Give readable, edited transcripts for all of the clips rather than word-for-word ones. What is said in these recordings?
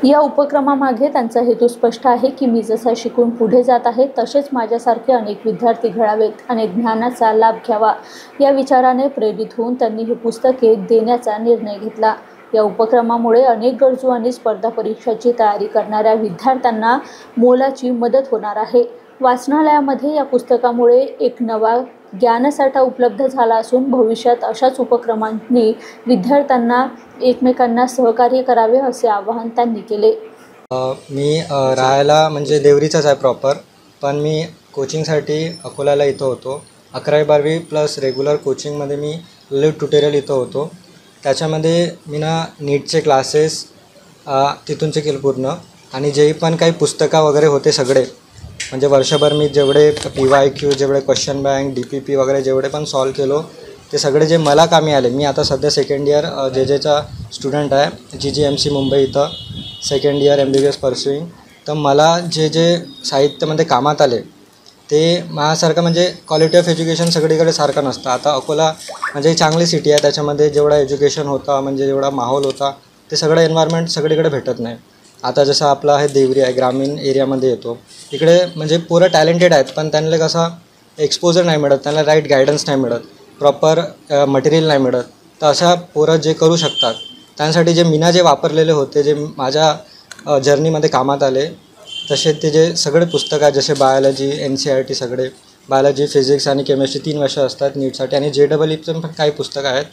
या उपक्रमामागे त्यांचा हेतू स्पष्ट आहे की मी जसा शिकून पुढे जात आहे तसेच माझ्यासारखे अनेक विद्यार्थी घडावेत आणि ज्ञानाचा लाभ घ्यावा या विचाराने प्रेरित होऊन त्यांनी हे पुस्तके देण्याचा निर्णय घेतला। या उपक्रमामुळे अनेक गरजू आणि स्पर्धा परीक्षांची तयारी करणाऱ्या विद्यार्थ्यांना मोलाची मदत होणार आहे। वाचनालयामध्ये या पुस्तकामुळे एक नवा ज्ञानसाठा उपलब्ध झाला असून भविष्यात अशाच उपक्रमांनी विद्यार्थ्यांना एकमेकांना सहकार्य करावे असे आवाहन त्यांनी केले। मी राहायला म्हणजे देवरीचाच आहे प्रॉपर, पण मी कोचिंगसाठी अकोल्याला इथं होतो। 11वी-12वी प्लस रेग्युलर कोचिंगमध्ये मी लाईव्ह ट्युटोरियल इथं होतो। त्याच्यामध्ये मी नीटचे क्लासेस तिथूनचे केले पूर्ण, आणि जे पण काही पुस्तकं वगैरे होते सगळे, म्हणजे वर्षभर मी जेवढे PYQ, जेवढे क्वेश्चन बँक, DPP वगैरे जेवढे पण सॉल्व केलो ते सगळे जे मला कामी आले। मी आता सध्या सेकंड इयर JJचा स्टुडंट आहे, GGMC मुंबई इथं सेकंड इयर MBBS परस्युईंग। तर मला जे जे साहित्यामध्ये कामात आले ते माझ्यासारखं म्हणजे क्वालिटी ऑफ एज्युकेशन सगळीकडे सारखं नसतं। आता अकोला म्हणजे चांगली सिटी आहे, त्याच्यामध्ये जेवढा एज्युकेशन होता म्हणजे जेवढा माहोल होता ते सगळं एन्व्हायरमेंट सगळीकडे भेटत नाही। आता जसं आपला हे देवरी आहे, ग्रामीण एरियामध्ये येतो, इकडे म्हणजे पोरं टॅलेंटेड आहेत पण त्यांना कसा एक्सपोजर नाही मिळत, त्यांना राईट गायडन्स नाही मिळत, प्रॉपर मटेरियल नाही मिळत। तर अशा पोरं जे करू शकतात त्यांसाठी जे मीना जे वापरलेले होते, जे माझ्या जर्नीमध्ये कामात आले, तसे ते जे सगळे पुस्तकं आहेत, जसे बायोलॉजी, NCERT सगळे बायोलॉजी, फिजिक्स आणि केमिस्ट्री 3 विषय असतात नीटसाठी, आणि JEEचे पण काही पुस्तकं आहेत,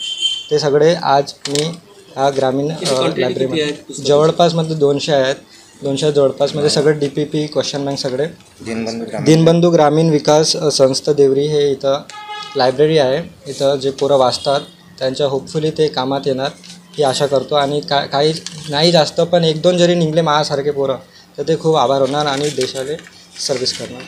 ते सगळे आज मी ह्या ग्रामीण लायब्ररीमध्ये जवळपासमध्ये 200 आहेत, 200 जवळपासमध्ये सगळे DPP, क्वेश्चन बँक सगळे। दीनबंधू ग्रामीण विकास संस्था देवरी हे इथं लायब्ररी आहे। इथं जे पोरं वाचतात त्यांच्या होपफुली ते कामात येणार ही आशा करतो, आणि काही नाही जास्त पण 1-2 जरी निघले माझ्यासारखे पोरं तर ते खूप आभार होणार आणि देशाला सर्व्हिस करणार।